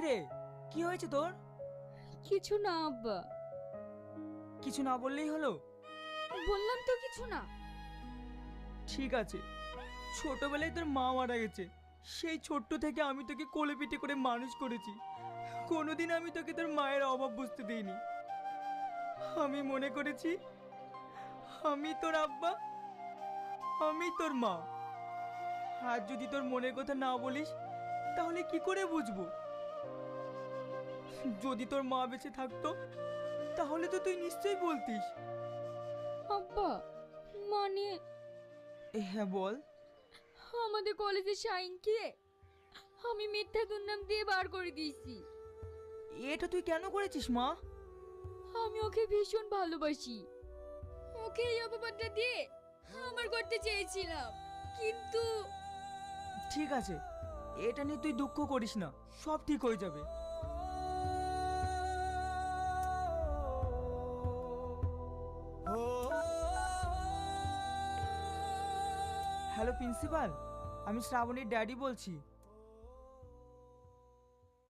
রে, কি হয়েছে তোর? কিছু না আব্বা। কিছু না বললেই হলো? বললাম তো কিছু না। ঠিক আছে, ছোটবেলায় তোর মা মারা গেছে। সেই ছোট্ট থেকে আমি তোকে কোলে পিঠে করে মানুষ করেছি। কোনোদিন আমি তোকে তোর মায়ের অভাব বুঝতে দিইনি। আমি মনে করেছি আমি তোর আব্বা, আমি তোর মা। আর যদি তোর মনের কথা না বলিস তাহলে কি করে বুঝবো? যদি তোর মা বেঁচে থাকতো তাহলে তো তুই নিশ্চয়ই বলতিস। আব্বা, মানে হ্যাঁ বল। আমাদের কলেজের শাইনকে আমি মিথ্যা দুর্নাম দিয়ে বার করে দিয়েছি। এটা তুই কেন করেছিস মা? আমি ওকে ভীষণ ভালোবাসি। ওকে এই অপবাদটা দিয়ে আমার করতে চেয়েছিলাম, কিন্তু ঠিক আছে, এটা নিয়ে তুই দুঃখ করিস না, সব ঠিক হয়ে যাবে। হ্যালো প্রিন্সিপাল, আমি শ্রাবণীর ড্যাডি বলছি।